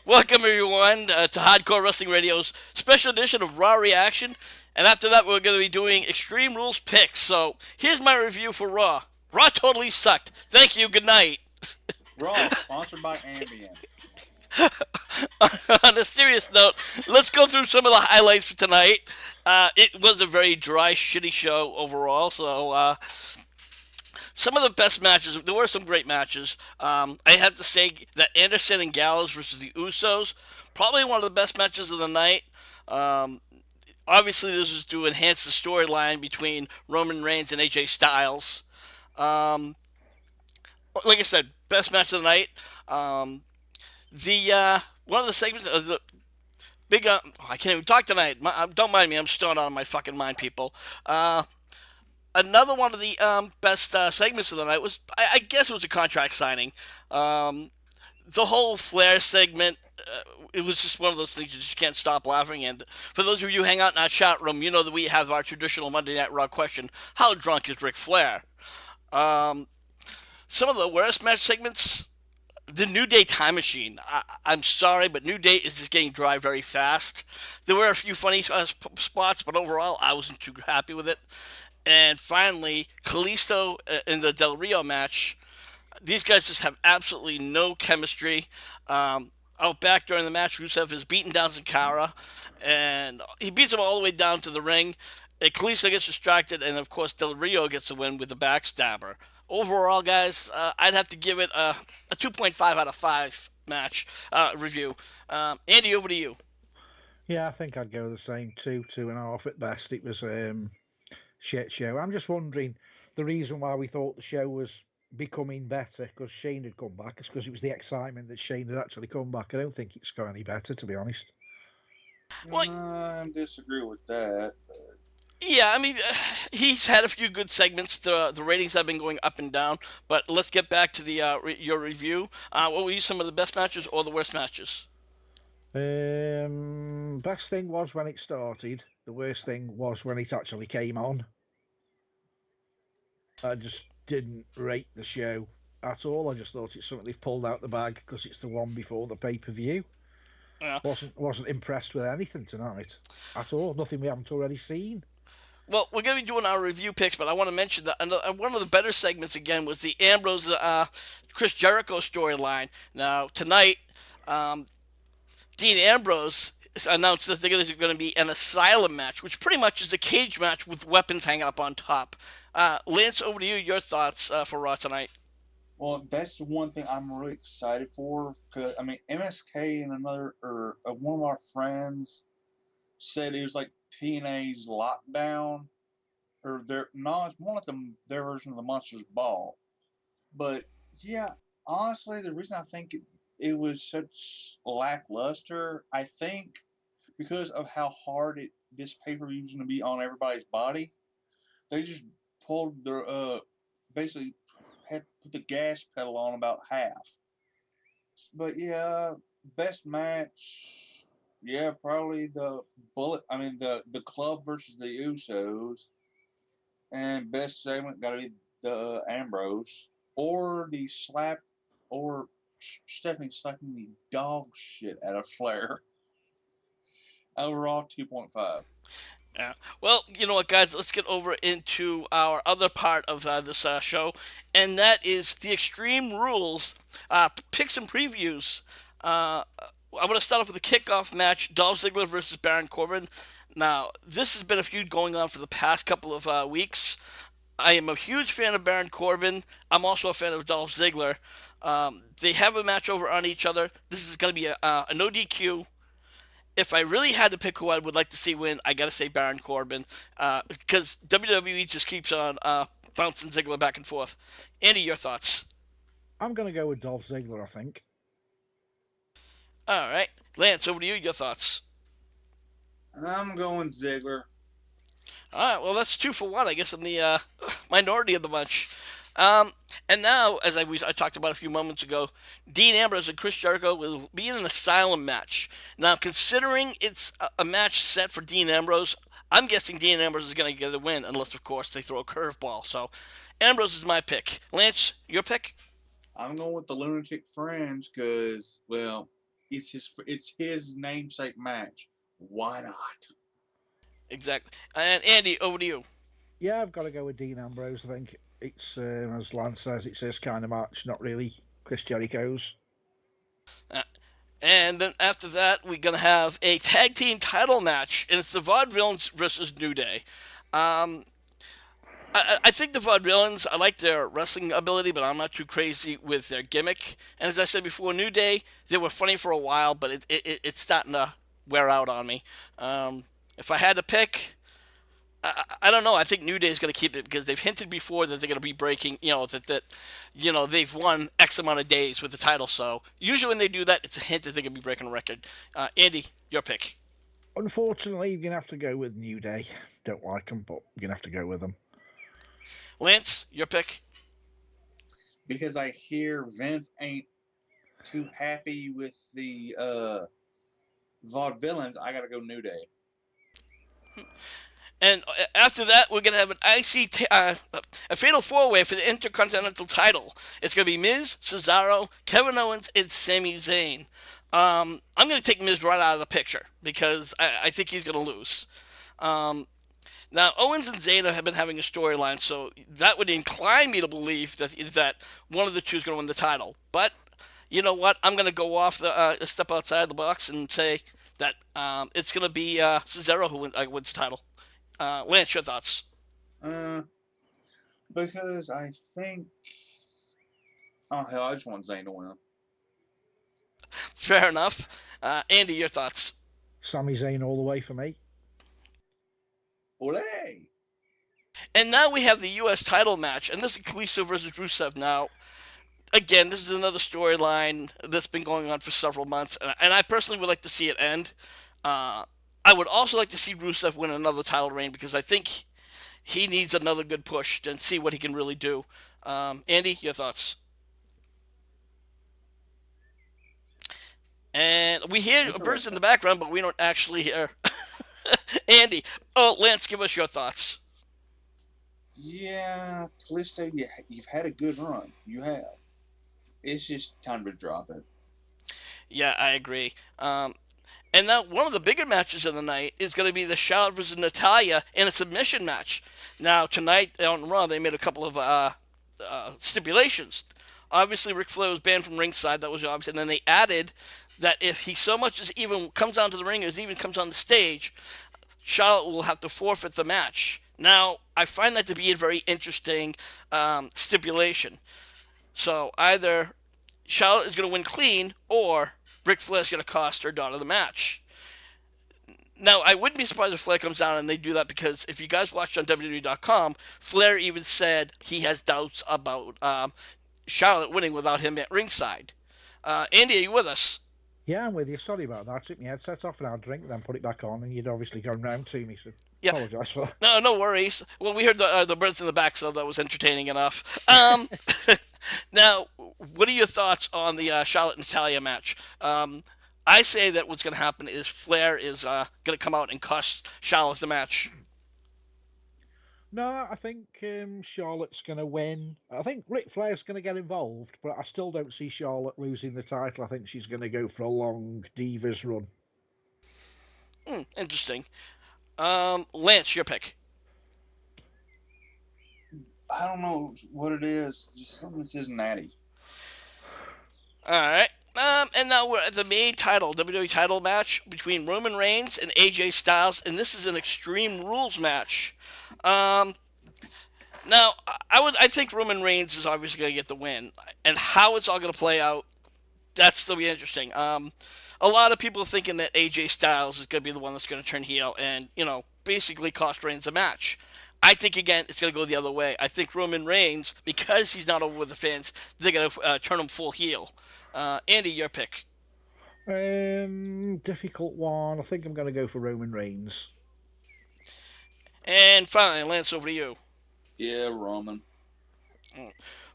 Welcome, everyone, to Hardcore Wrestling Radio's special edition of Raw Reaction. And after that, we're going to be doing Extreme Rules picks. So here's my review for Raw. Raw totally sucked. Thank you. Good night. Raw, sponsored by Ambien. On a serious note, let's go through some of the highlights for tonight. It was a very dry, shitty show overall. So some of the best matches, there were some great matches. I have to say that Anderson and Gallows versus the Usos, probably one of the best matches of the night. Um, Obviously, this is to enhance the storyline between Roman Reigns and AJ Styles. Um, like I said, best match of the night. Um, the One of the segments of the big. I can't even talk tonight. Don't mind me. I'm still not on my fucking mind, people. Another one of the best segments of the night was, I guess, it was a contract signing. Um, the whole Flair segment, it was just one of those things you just can't stop laughing. And for those of you who hang out in our chat room, you know that we have our traditional Monday Night Raw question: how drunk is Ric Flair? Um, some of the worst match segments, the New Day Time Machine. I'm sorry, but New Day is just getting dry very fast. There were a few funny spots, but overall, I wasn't too happy with it. And finally, Kalisto in the Del Rio match. These guys just have absolutely no chemistry. Out back during the match, Rusev is beating down Sin Cara, and he beats him all the way down to the ring. And Kalisto gets distracted, and of course, Del Rio gets the win with the backstabber. Overall, guys, I'd have to give it a 2.5 out of 5 match review. Andy, over to you. Yeah, I think I'd go the same, two and a half at best. It was shit show. I'm just wondering the reason why we thought the show was becoming better because Shane had come back. It's because it was the excitement that Shane had actually come back. I don't think it's got any better, to be honest. Well, I disagree with that. yeah, I mean, he's had a few good segments. The ratings have been going up and down, but let's get back to the your review. What were some of the best matches or the worst matches? Best thing was when it started. The worst thing was when it actually came on. I just didn't rate the show at all. I just thought it's something they've pulled out the bag because it's the one before the pay per view. Yeah. Wasn't impressed with anything tonight at all. Nothing we haven't already seen. Well, we're going to be doing our review picks, but I want to mention that one of the better segments again was the Ambrose Chris Jericho storyline. Now tonight, Dean Ambrose announced that they're going to be an Asylum match, which pretty much is a cage match with weapons hanging up on top. Lance, over to you. Your thoughts for Raw tonight? Well, that's the one thing I'm really excited for. Cause I mean, MSK and another or one of our friends said it was like TNA's Lockdown, or their no, it's more like their version of the Monsters Ball. But yeah, honestly, the reason I think it was such lackluster, I think, because of how hard this pay per view is going to be on everybody's body, they just pulled their basically had put the gas pedal on about half. But yeah, best match, yeah, probably the bullet. I mean the club versus the Usos, and best segment got to be the Ambrose or the slap or Stephanie slapping the dog shit out of Flair. Overall, 2.5. Yeah. Well, you know what, guys? Let's get over into our other part of this show, and that is the Extreme Rules picks and previews. I'm going to start off with a kickoff match: Dolph Ziggler versus Baron Corbin. Now, this has been a feud going on for the past couple of weeks. I am a huge fan of Baron Corbin. I'm also a fan of Dolph Ziggler. They have a match over on each other. This is going to be a no DQ. If I really had to pick who I would like to see win, I gotta say Baron Corbin, because WWE just keeps on bouncing Ziggler back and forth. Andy, your thoughts? I'm going to go with Dolph Ziggler, I think. All right, Lance, over to you. Your thoughts? I'm going Ziggler. All right, well that's 2 for 1, I guess, in the minority of the bunch. Um, and now, as I talked about a few moments ago, Dean Ambrose and Chris Jericho will be in an Asylum match. Now, considering it's a match set for Dean Ambrose, I'm guessing Dean Ambrose is going to get a win, unless, of course, they throw a curveball. So, Ambrose is my pick. Lance, your pick? I'm going with the Lunatic Fringe because, well, it's his namesake match. Why not? Exactly. And Andy, over to you. Yeah, I've got to go with Dean Ambrose. I think it's, as Lance says, it's his kind of match, not really Chris Jericho's. Uh, and then after that, we're going to have a tag team title match, and it's the Vaudevillans versus New Day. Um, I think the Vaudevillans, I like their wrestling ability, but I'm not too crazy with their gimmick. And as I said before, New Day, they were funny for a while, but it's starting to wear out on me. If I had to pick, I don't know. I think New Day is going to keep it because they've hinted before that they're going to be breaking. They've won X amount of days with the title. So usually when they do that, it's a hint that they're going to be breaking a record. Andy, your pick. Unfortunately, you're going to have to go with New Day. Don't like them, but you're going to have to go with them. Lance, your pick. Because I hear Vince ain't too happy with the Vaudevillains, I gotta go New Day. And after that, we're gonna have a fatal four-way for the Intercontinental title. It's gonna be Miz, Cesaro, Kevin Owens, and Sami Zayn. I'm gonna take Miz right out of the picture because I think he's gonna lose. Now, Owens and Zayn have been having a storyline, so that would incline me to believe that one of the two is going to win the title. But you know what? I'm going to go off step outside the box and say that it's going to be Cesaro who wins the title. Lance, your thoughts? Because I think, oh hell, I just want Zayn to win. Fair enough. Andy, your thoughts? Sami Zayn all the way for me. Ole! And now we have the U.S. title match, and this is Kalisto versus Rusev. Now, again, this is another storyline that's been going on for several months, and I personally would like to see it end. I would also like to see Rusev win another title reign because I think he needs another good push and see what he can really do. Andy, your thoughts? And we hear birds in the background, but we don't actually hear Andy. Oh, Lance, give us your thoughts. Yeah, Kalisto, you've had a good run. You have. It's just time to drop it. Yeah, I agree. And now one of the bigger matches of the night is going to be the Charlotte versus Natalya in a submission match. Now, tonight on Raw, they made a couple of stipulations. Obviously, Ric Flair was banned from ringside. That was obvious. And then they added that if he so much as even comes onto the ring or even comes on the stage, Charlotte will have to forfeit the match. Now, I find that to be a very interesting stipulation. So either Charlotte is going to win clean, or Ric Flair is going to cost her daughter the match. Now, I wouldn't be surprised if Flair comes down and they do that because if you guys watched on WWE.com, Flair even said he has doubts about Charlotte winning without him at ringside. Andy, are you with us? Yeah, I'm with you. Sorry about that. I took my headset off and I'll drink, then put it back on, and you'd obviously gone round to me, so Yeah. apologise for that. No worries. Well, we heard the birds in the back, so that was entertaining enough. Now, what are your thoughts on the Charlotte Natalya match? I say that what's going to happen is Flair is going to come out and cost Charlotte the match. No, I think Charlotte's going to win. I think Ric Flair's going to get involved, but I still don't see Charlotte losing the title. I think she's going to go for a long Divas run. Interesting. Lance, your pick. I don't know what it is. Just something that says natty. All right. And now we're at the main title, WWE title match between Roman Reigns and AJ Styles, and this is an Extreme Rules match. Now, I think Roman Reigns is obviously going to get the win, and how it's all going to play out, that's still be interesting. A lot of people are thinking that AJ Styles is going to be the one that's going to turn heel and, basically cost Reigns the match. I think, again, it's going to go the other way. I think Roman Reigns, because he's not over with the fans, they're going to turn him full heel. Andy, your pick. Difficult one. I think I'm going to go for Roman Reigns. And finally, Lance, over to you. Yeah, Roman.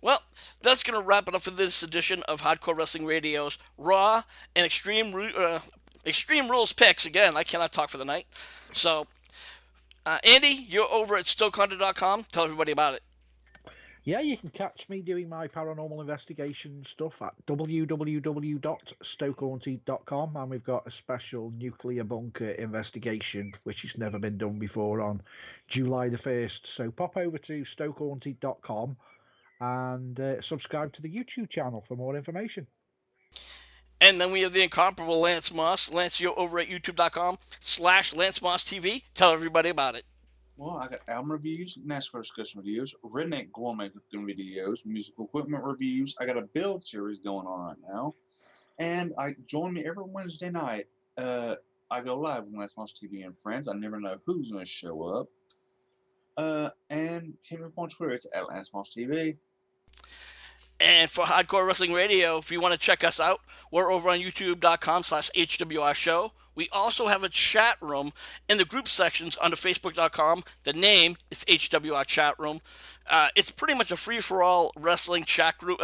Well, that's going to wrap it up for this edition of Hardcore Wrestling Radio's Raw and Extreme Rules picks. Again, I cannot talk for the night. So, Andy, you're over at StokeHunter.com. Tell everybody about it. Yeah, you can catch me doing my paranormal investigation stuff at www.stokehaunted.com, and we've got a special nuclear bunker investigation which has never been done before on July the 1st. So pop over to stokehaunted.com and subscribe to the YouTube channel for more information. And then we have the incomparable Lance Moss. Lance, you're over at youtube.com/Lance Moss TV. Tell everybody about it. Well, I got album reviews, NASCAR discussion videos, redneck gourmet cooking videos, musical equipment reviews. I got a build series going on right now, and I join me every Wednesday night. I go live on Lance Moss TV and friends. I never know who's going to show up. And hit me up on Twitter. It's at Lance Moss TV. And for Hardcore Wrestling Radio, if you want to check us out, we're over on youtube.com/HWR show. We also have a chat room in the group sections under facebook.com. The name is HWR Chat Room. It's pretty much a free-for-all wrestling chat group.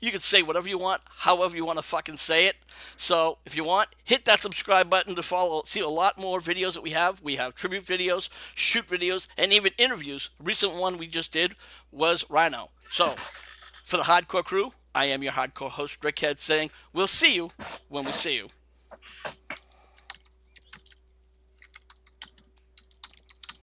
You can say whatever you want, however you want to fucking say it. So if you want, hit that subscribe button to follow. See a lot more videos that we have. We have tribute videos, shoot videos, and even interviews. The recent one we just did was Rhino. So for the Hardcore crew, I am your hardcore host, Rickhead, saying we'll see you when we see you.